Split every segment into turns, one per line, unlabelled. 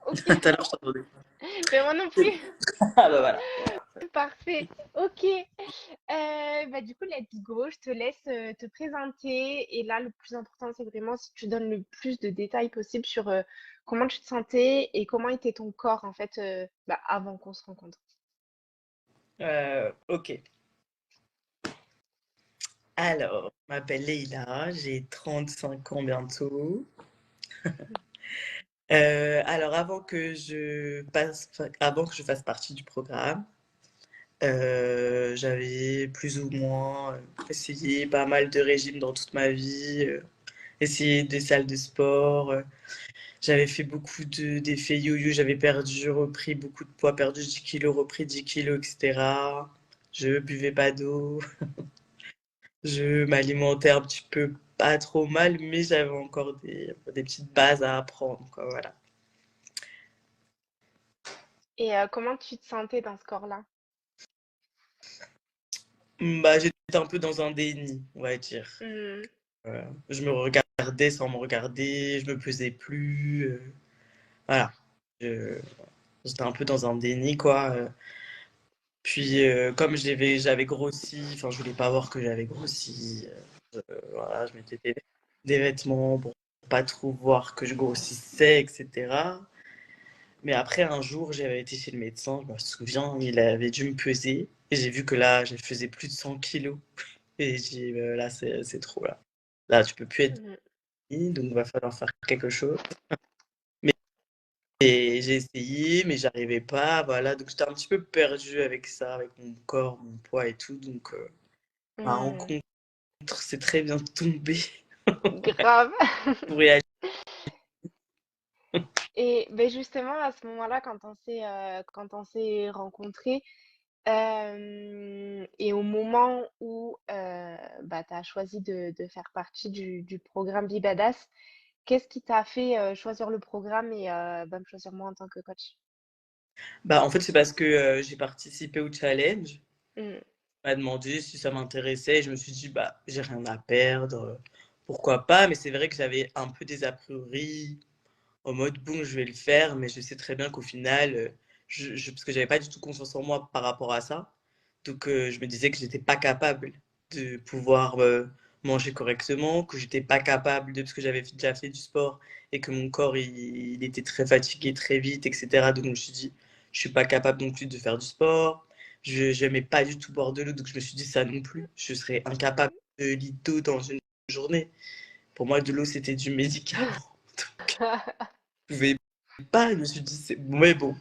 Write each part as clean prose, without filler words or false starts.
Ok.
Tout à l'heure, je t'entendais.
Mais moi non plus.
Ah bah voilà.
Parfait. Ok. Bah, du coup, let's go. Je te laisse te présenter. Et là, le plus important, c'est vraiment si tu donnes le plus de détails possible sur comment tu te sentais et comment était ton corps, en fait, bah, avant qu'on se rencontre.
Ok. Alors, je m'appelle Leïla, j'ai 35 ans bientôt. Alors, avant que je fasse partie du programme, j'avais plus ou moins essayé pas mal de régimes dans toute ma vie, essayé des salles de sport. J'avais fait beaucoup d'effets yo-yo, j'avais perdu, repris beaucoup de poids, perdu 10 kilos, repris 10 kilos, etc. Je buvais pas d'eau, je m'alimentais un petit peu pas trop mal, mais j'avais encore des petites bases à apprendre, quoi, voilà.
Et comment tu te sentais dans ce corps-là?
Bah, j'étais un peu dans un déni, on va dire.
Hmm.
Je me regardais sans me regarder, je me pesais plus, voilà. Je- J'étais un peu dans un déni, quoi. Puis, comme j'avais grossi, enfin, je voulais pas voir que j'avais grossi. Voilà, je mettais des vêtements pour pas trop voir que je grossissais, etc. Mais après, un jour, j'avais été chez le médecin, je me souviens, il avait dû me peser. Et j'ai vu que là, je faisais plus de 100 kilos. Et j'ai dit, là, c'est trop, là. Là, tu peux plus être
Mhm.
petit, donc il va falloir faire quelque chose. Mais et j'ai essayé, mais j'arrivais pas, voilà. Donc j'étais un petit peu perdue avec ça, avec mon corps, mon poids et tout. Donc ma
Hmm.
rencontre s'est très bien tombée
Grave.
pour réagir.
Et ben justement, à ce moment-là, quand on s'est rencontrés, et au moment où bah, tu as choisi de faire partie du programme Be Badass, qu'est-ce qui t'a fait choisir le programme et bah, me choisir moi en tant que coach?
Bah, en fait, c'est parce que j'ai participé au challenge.
Mm.
On m'a demandé si ça m'intéressait. Et je me suis dit, bah, j'ai rien à perdre. Pourquoi pas? Mais c'est vrai que j'avais un peu des a priori en mode, bon, je vais le faire, mais je sais très bien qu'au final, parce que j'avais pas du tout confiance en moi par rapport à ça. Donc, je me disais que j'étais pas capable de pouvoir manger correctement, que j'étais pas capable parce que j'avais déjà fait du sport et que mon corps, il était très fatigué très vite, etc. Donc, je me suis dit, je suis pas capable non plus de faire du sport. Je n'aimais pas du tout boire de l'eau, donc je me suis dit ça non plus. Je serais incapable de litre d'eau dans une journée. Pour moi, de l'eau, c'était du médicament. Je pouvais pas, je me suis dit, mais bon.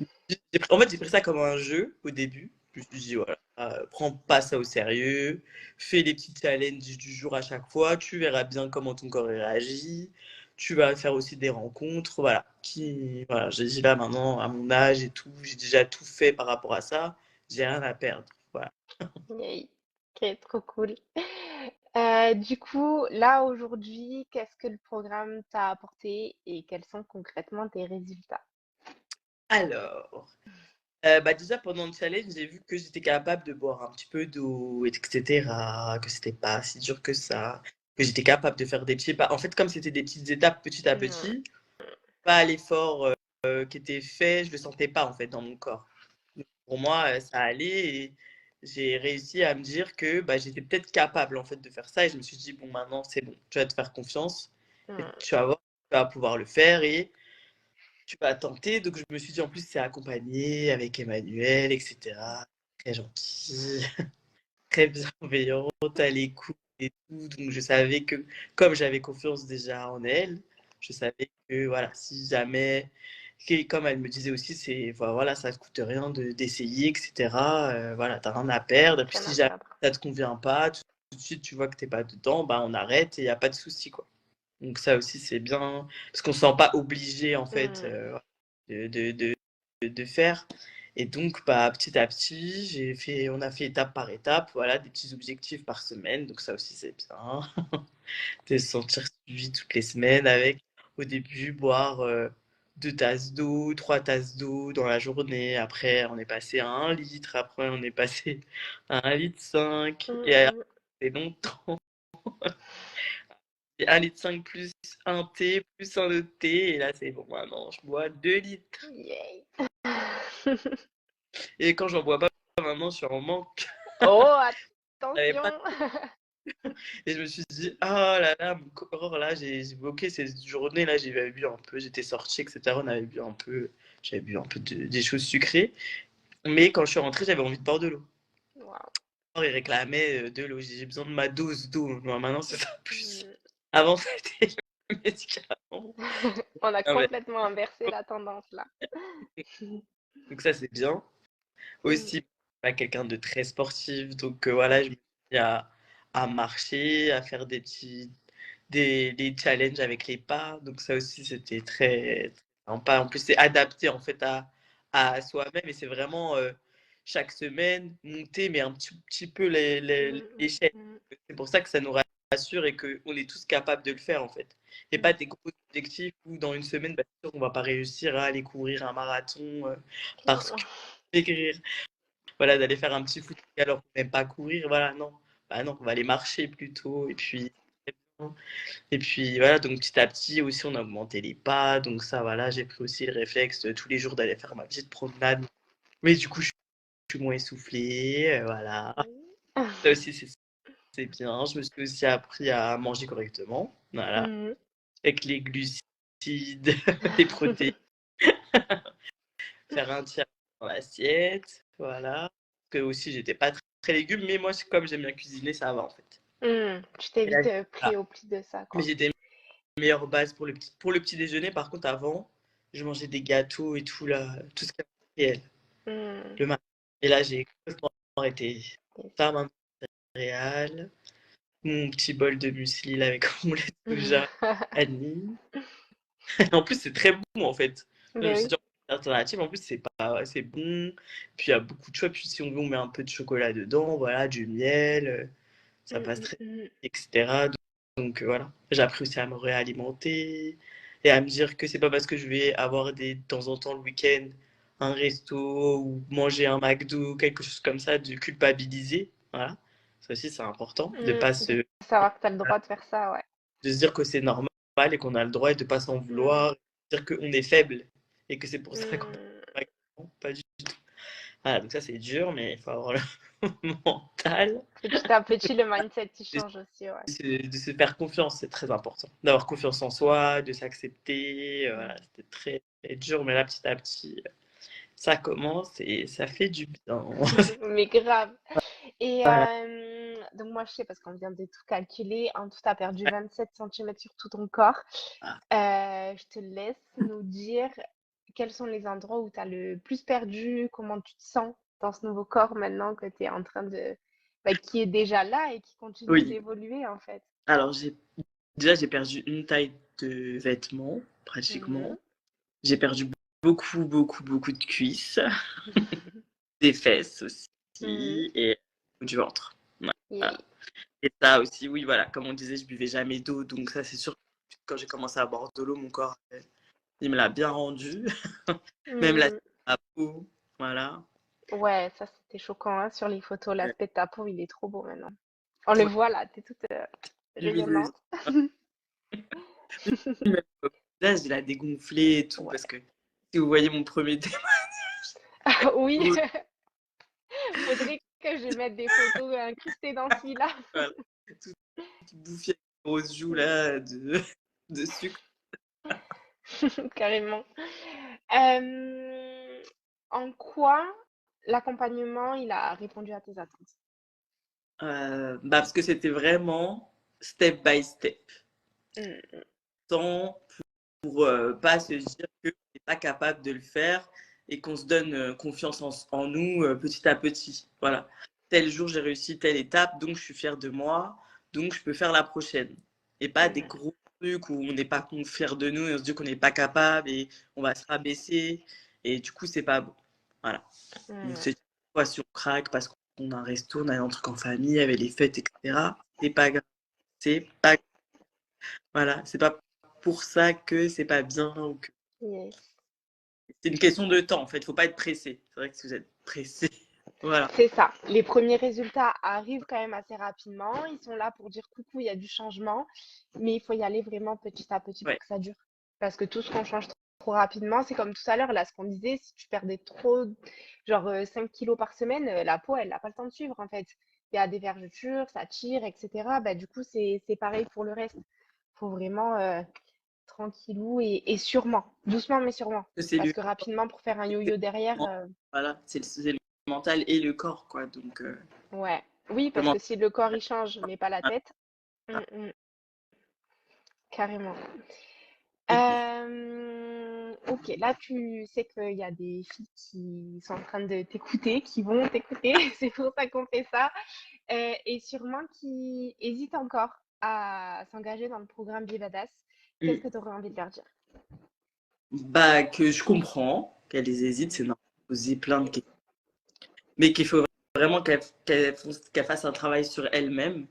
En fait, j'ai pris ça comme un jeu au début. Je me suis dit, voilà, prends pas ça au sérieux, fais les petits challenges du jour à chaque fois, tu verras bien comment ton corps réagit, tu vas faire aussi des rencontres, voilà. Voilà, j'ai dit là maintenant, à mon âge et tout, j'ai déjà tout fait par rapport à ça, j'ai rien à perdre, voilà.
Yay. Ok, trop cool. Du coup, là aujourd'hui, qu'est-ce que le programme t'a apporté et quels sont concrètement tes résultats?
Alors, bah déjà pendant le challenge, j'ai vu que j'étais capable de boire un petit peu d'eau, etc., que c'était pas si dur que ça, que j'étais capable de faire des petits pas. En fait, comme c'était des petites étapes petit à
Mm.
petit, pas l'effort qui était fait, je le sentais pas en fait dans mon corps. Donc, pour moi, ça allait et j'ai réussi à me dire que bah, j'étais peut-être capable en fait de faire ça et je me suis dit bon maintenant c'est bon, tu vas te faire confiance et
Mm.
tu vas voir, tu vas pouvoir le faire et tu vas tenter. Donc, je me suis dit, en plus, c'est accompagné avec Emmanuel, etc. Très gentil, très bienveillante, à l'écoute et tout. Donc, je savais que, comme j'avais confiance déjà en elle, je savais que, voilà, si jamais, comme elle me disait aussi, c'est, voilà, ça ne coûte rien d'essayer, etc. Voilà, t'as rien à perdre. Et puis,
Rien
si
à
jamais
perdre.
ça te convient pas, tout de suite, tu vois que t'es pas dedans, bah, on arrête et il n'y a pas de souci, quoi. Donc ça aussi, c'est bien, parce qu'on ne se sent pas obligé, en fait,
Mm.
de, de, de, de faire. Et donc, bah, petit à petit, on a fait étape par étape, voilà, des petits objectifs par semaine. Donc ça aussi, c'est bien, de se sentir suivi toutes les semaines avec, au début, boire 2 tasses d'eau, 3 tasses d'eau dans la journée. Après, on est passé à 1 litre. Après, on est passé à 1,5 litre.
Mm,
Et après,
mm.
c'est longtemps. Et 1,5 litre plus un thé, plus un autre thé. Et là, c'est bon, maintenant, je bois 2 litres.
Yay.
Et quand j'en bois pas, maintenant, je suis en manque.
Oh,
J'avais pas...
attention.
Et je me suis dit, ah là là, mon corps, là, j'ai bloqué cette journée, là, j'avais bu un peu, j'étais sortie, etc. On avait bu un peu, j'avais bu un peu des choses sucrées. Mais quand je suis rentrée, j'avais envie de boire de l'eau.
Wow.
Il réclamait de l'eau. J'ai besoin de ma dose d'eau. Non, maintenant, c'est ça plus.
Mm.
Avant, c'était le médicament.
On a
Non, mais-
complètement inversé la tendance là.
Donc ça, c'est bien.
Mm.
Aussi, pas quelqu'un de très sportif. Donc voilà, je me suis mis à marcher, à faire des challenges avec les pas. Donc ça aussi, c'était très sympa. En plus, c'est adapté en fait à soi-même. Et c'est vraiment chaque semaine monter, mais un petit peu
Mm,
l'échelle.
mm,
C'est pour ça que ça nous rassure et qu'on est tous capables de le faire en fait. Et
mm.
pas des gros objectifs où dans une semaine, bah, c'est sûr qu'on va pas réussir à aller courir un marathon parce
Non.
que écrire, voilà, d'aller faire un petit footing alors qu'on n'aime pas courir, voilà, non. Bah non, on va aller marcher plutôt et puis voilà, donc petit à petit aussi on a augmenté les pas, donc ça voilà, j'ai pris aussi le réflexe tous les jours d'aller faire ma petite promenade. Mais du coup, je suis moins essoufflé, voilà. Ça aussi c'est bien. Je me suis aussi appris à manger correctement, voilà,
Mm.
avec les glucides, les protéines, faire un tiers dans l'assiette, voilà. Parce que aussi j'étais pas très légumes, mais moi comme j'aime bien cuisiner, ça va en fait.
Mm. Tu
Et
t'es
là,
vite
voilà.
pris au plus de ça,
Mais
quoi.
j'ai des meilleures bases pour le petit déjeuner. Par contre, avant, je mangeais des gâteaux et tout, là, tout ce qui est réel,
Mm.
le matin. Et là, j'ai complètement arrêté.
Yes.
Ça, maintenant, céréales, mon petit bol de muesli là, avec mon lait de soja, Annie. En plus, c'est très bon, en fait. Je me
Mais
suis
oui.
dit, alternative, en plus, c'est bon. Puis, il y a beaucoup de choix. Puis, si on veut, on met un peu de chocolat dedans, voilà, du miel. Ça
Mm,
passe
mm,
très
mm.
etc. Donc voilà, j'ai appris aussi à me réalimenter et à me dire que c'est pas parce que je vais avoir de temps en temps le week-end un resto ou manger un McDo, quelque chose comme ça, de culpabiliser. Voilà, ça aussi c'est important, de
Mm.
pas
De savoir que tu as le droit de faire ça, ouais.
de se dire que c'est normal et qu'on a le droit et de pas s'en
Mm.
vouloir, de dire qu'on est faible et que c'est pour ça qu'on
Mm.
pas du tout. Voilà, donc ça c'est dur, mais il faut avoir le mental.
Petit à petit, le mindset, il change aussi, ouais.
De se faire confiance, c'est très important. D'avoir confiance en soi, de s'accepter. Voilà,
Mm.
c'était très dur, mais là, petit à petit, ça commence et ça fait du bien.
Mais grave. Et
Voilà.
donc moi, je sais, parce qu'on vient de tout calculer, en tout, tu as perdu 27 centimètres sur tout ton corps. Je te laisse nous dire quels sont les endroits où tu as le plus perdu, comment tu te sens dans ce nouveau corps maintenant que tu es en train de... bah, qui est déjà là et qui continue
Oui.
d'évoluer, en fait.
Alors, déjà, j'ai perdu une taille de vêtements,
Mhm.
pratiquement. J'ai perdu beaucoup de cuisses, des fesses
Mhm.
aussi, et du ventre. Voilà.
Yay.
Et ça aussi, oui, voilà, comme on disait, je buvais jamais d'eau, donc ça, c'est sûr que quand j'ai commencé à boire de l'eau, mon corps, il me l'a bien rendu. Même la
Mhm.
peau, voilà.
Ouais, ça c'était choquant hein, sur les photos.
Ouais.
L'aspect de ta peau, il est trop beau maintenant. On le
Ouais,
voit là, t'es toute
lumineuse.
rayonnante.
Même le visage, il a dégonflé et tout,
Ouais.
parce que si vous voyez mon premier
Ah oui,
témoin,
faudrait que je mette des photos incrustées dans celui-là.
voilà, tout, tout bouffi avec les grosses joues là, de sucre.
Carrément. Euh, En quoi l'accompagnement, il a répondu à tes attentes?
Bah, parce que c'était vraiment step by step.
Mm,
Sans pour pas se dire qu'on n'est pas capable de le faire et qu'on se donne confiance en nous petit à petit. Voilà. Tel jour, j'ai réussi telle étape, donc je suis fière de moi, donc je peux faire la prochaine. Et pas des
mm,
gros trucs où on n'est pas fier de nous et on se dit qu'on n'est pas capable et on va se rabaisser. Et du coup, c'est pas bon. Voilà. Donc,
mm,
c'est quoi si on craque parce qu'on a un resto, on a un truc en famille avec les fêtes, etc. C'est pas grave. C'est pas voilà, c'est pas pour ça que c'est pas bien ou que
yes.
c'est une question de temps en fait, faut pas être pressé. C'est vrai que si vous êtes pressé, Voilà.
C'est ça. Les premiers résultats arrivent quand même assez rapidement. Ils sont là pour dire coucou, il y a du changement, mais il faut y aller vraiment petit à petit pour
Ouais.
que ça dure. Parce que tout ce qu'on change trop rapidement, c'est comme tout à l'heure, là, ce qu'on disait, si tu perdais trop, genre 5 kilos par semaine, la peau, elle n'a pas le temps de suivre, en fait. Il y a des vergetures, ça tire, etc. Bah, du coup, c'est pareil pour le reste. Faut vraiment tranquillou et sûrement, doucement mais sûrement.
C'est
Parce
le,
que rapidement, pour faire un yo-yo derrière,
voilà, c'est le mental et le corps, quoi. Donc,
ouais. Oui,
le
parce que
mental,
si le corps il change, mais pas la
voilà.
tête, carrément. Ok, là tu sais qu'il y a des filles qui sont en train de t'écouter, qui vont t'écouter, c'est pour ça qu'on fait ça, et sûrement qui hésitent encore à s'engager dans le programme Vivadas. Qu'est-ce que tu aurais envie de leur dire?
Bah, que je comprends qu'elles hésitent, c'est normal de poser plein de questions. Mais qu'il faut vraiment qu'elles fassent un travail sur elles-mêmes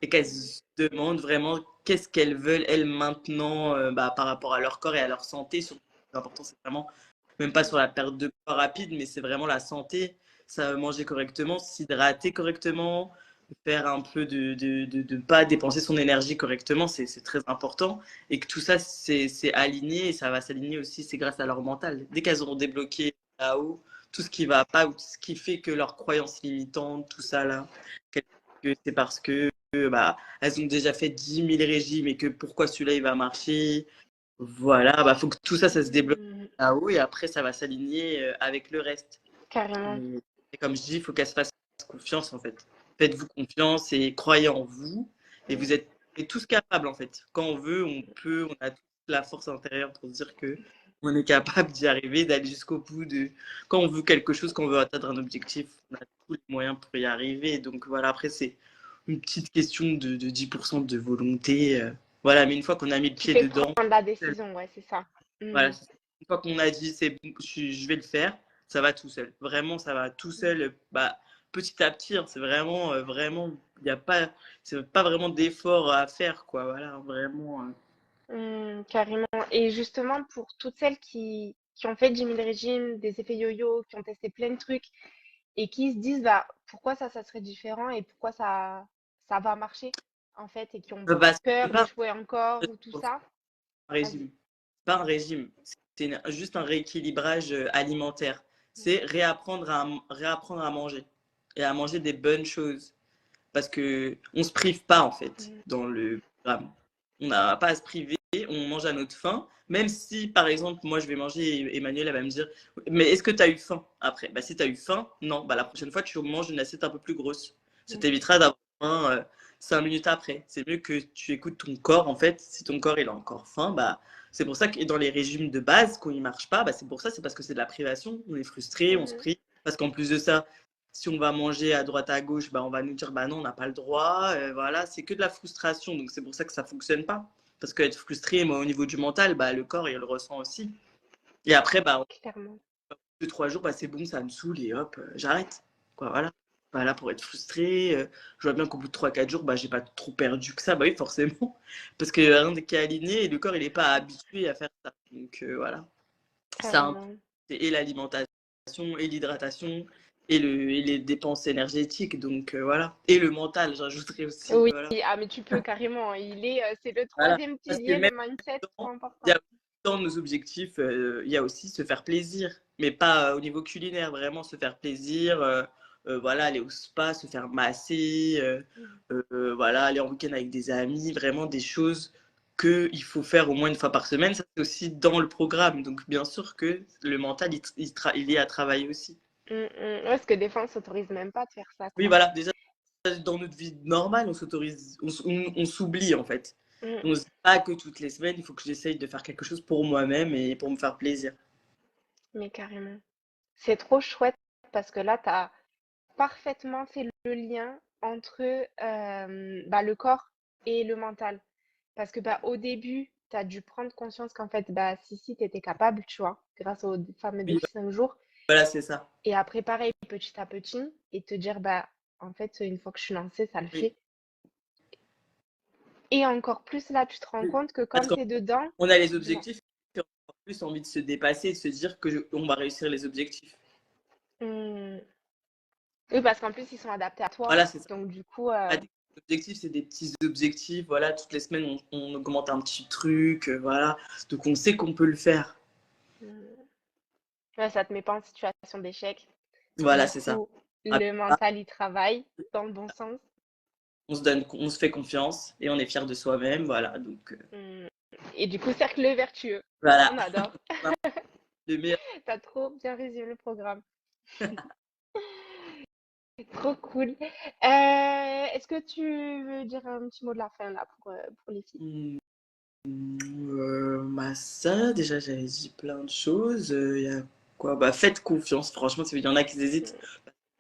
et qu'elles se demandent vraiment qu'est-ce qu'elles veulent, elles, maintenant, bah, par rapport à leur corps et à leur santé. Surtout, le plus important, c'est vraiment, même pas sur la perte de poids rapide, mais c'est vraiment la santé. Ça, manger correctement, s'hydrater correctement, faire un peu de pas dépenser son énergie correctement, c'est très important. Et que tout ça, c'est aligné et ça va s'aligner aussi, c'est grâce à leur mental. Dès qu'elles auront débloqué là-haut, tout ce qui va pas ou tout ce qui fait que leurs croyances limitantes, tout ça là, que c'est parce que bah, elles ont déjà fait 10 000 régimes et que pourquoi celui-là il va marcher. Voilà, bah, faut que tout ça, ça se débloque
Hmm,
là-haut et après ça va s'aligner avec le reste.
carrément.
Et comme je dis, il faut qu'elle se fasse confiance en fait. Faites-vous confiance et croyez en vous et vous êtes tous capables en fait. Quand on veut, on peut, on a toute la force intérieure pour se dire que on est capable d'y arriver, d'aller jusqu'au bout de. Quand on veut quelque chose, quand on veut atteindre un objectif, on a tous les moyens pour y arriver. Donc voilà, après c'est une petite question de 10% de volonté. Voilà, mais une fois qu'on a mis le
Qui
pied
fait
dedans,
prendre la décision, ouais, c'est ça.
voilà,
Hmm.
une fois qu'on a dit c'est bon, je vais le faire, ça va tout seul. Vraiment, ça va tout seul. Bah, petit à petit, hein, c'est vraiment, vraiment, il n'y a pas, c'est pas vraiment d'effort à faire, quoi. Voilà, vraiment.
Carrément. Et justement, pour toutes celles qui ont fait 10 000 régimes, des effets yo-yo, qui ont testé plein de trucs et qui se disent, bah, pourquoi ça serait différent et pourquoi ça va marcher, en fait, et qui ont
Bah, c'est
peur
pas
d'échouer encore ou tout ça,
un
vas-y.
régime. C'est pas un régime. C'est juste un rééquilibrage alimentaire. C'est réapprendre à manger et à manger des bonnes choses. Parce que on se prive pas en fait
Mm,
dans le programme. On n'a pas à se priver, on mange à notre faim. Même si, par exemple, moi je vais manger, et Emmanuel elle va me dire, mais est-ce que tu as eu faim après? Bah, si tu as eu faim, non. Bah, la prochaine fois, tu manges une assiette un peu plus grosse. Ça
mm,
t'évitera d'avoir faim 5 minutes après. C'est mieux que tu écoutes ton corps en fait. Si ton corps il a encore faim, bah, c'est pour ça que dans les régimes de base, quand ils ne marchent pas, bah, c'est pour ça, c'est parce que c'est de la privation. On est frustré, on se
mhm.
prive. Parce qu'en plus de ça, si on va manger à droite à gauche, bah, on va nous dire bah non, on n'a pas le droit. Voilà, c'est que de la frustration. Donc c'est pour ça que ça fonctionne pas. Parce qu'être frustré, moi, au niveau du mental, bah, le corps, il le ressent aussi. Et après, bah,
Clairement.
2, 3 jours, bah, c'est bon, ça me saoule et hop, j'arrête. Quoi, voilà. Voilà, pour être frustré. Je vois bien qu'au bout de 3, 4 jours, bah, j'ai pas trop perdu que ça. Bah oui, forcément. Parce que rien n'est qu'à aligner et le corps, il n'est pas habitué à faire ça. Donc voilà. Ça,
Carrément.
et l'alimentation, et l'hydratation, et les dépenses énergétiques. Donc voilà. Et le mental, j'ajouterais aussi.
Oui,
Voilà.
ah, mais tu peux carrément. C'est le
Voilà.
troisième
Parce que
pilier, le
même
mindset, trop
il y
important.
a dans nos objectifs, il y a aussi se faire plaisir, mais pas au niveau culinaire, vraiment se faire plaisir, voilà, aller au spa, se faire masser,
Mm.
voilà, aller en week-end avec des amis, vraiment des choses qu'il faut faire au moins une fois par semaine. Ça, c'est aussi dans le programme. Donc, bien sûr que le mental, il est à travailler aussi.
Ouais, parce que des fois, on s'autorise même pas de faire ça,
Oui,
quoi.
voilà, déjà, dans notre vie normale, on s'autorise, on s'oublie en fait.
Mm,
On se dit pas que toutes les semaines, il faut que j'essaye de faire quelque chose pour moi-même et pour me faire plaisir.
mais carrément. C'est trop chouette parce que là, tu as parfaitement fait le lien entre bah, le corps et le mental. Parce que bah, au début, tu as dû prendre conscience qu'en fait, bah, si, tu étais capable, tu vois, grâce au fameux
Oui,
défi 5 jours.
voilà, c'est ça.
Et après, pareil, petit à petit, et te dire, bah, en fait, une fois que je suis lancée, ça le
Oui.
fait. Et encore plus, là, tu te rends
Oui.
compte que
Parce
quand tu es
qu'on
dedans,
a les
dis-moi.
objectifs et on a encore plus envie de se dépasser, de se dire que on va réussir les objectifs.
Hmm, Oui, parce qu'en plus, ils sont adaptés à toi.
Voilà, c'est ça.
Donc, du coup,
Pas des objectifs, c'est des petits objectifs. Voilà, toutes les semaines, on augmente un petit truc. Voilà. Donc, on sait qu'on peut le faire.
ouais, ça te met pas en situation d'échec.
Voilà,
Du
c'est ça.
coup,
Voilà,
le mental, il travaille dans le bon sens.
on se fait confiance et on est fier de soi-même. Voilà. Donc,
Hmm. Et du coup, cercle vertueux.
voilà.
On adore.
Le meilleur.
T'as trop bien résumé le programme. Trop cool. Est-ce que tu veux dire un petit mot de la fin là pour les filles?
Bah ça, déjà, j'avais dit plein de choses. Il y a quoi? Bah, faites confiance. Franchement, il y en a qui hésitent.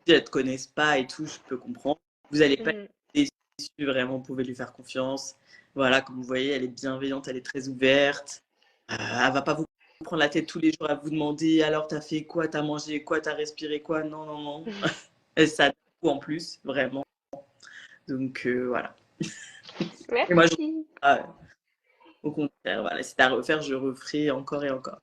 Si elles te connaissent pas et tout, je peux comprendre. Vous allez pas être
Mm.
déçus, vraiment, vous pouvez lui faire confiance. Voilà, comme vous voyez, elle est bienveillante, elle est très ouverte. Elle va pas vous prendre la tête tous les jours à vous demander alors t'as fait quoi, t'as mangé quoi, t'as respiré quoi. Non, non, non. Et ça en plus, vraiment. Donc voilà. Et moi,
Merci.
au contraire, voilà, si t'as à refaire, je referai encore et encore.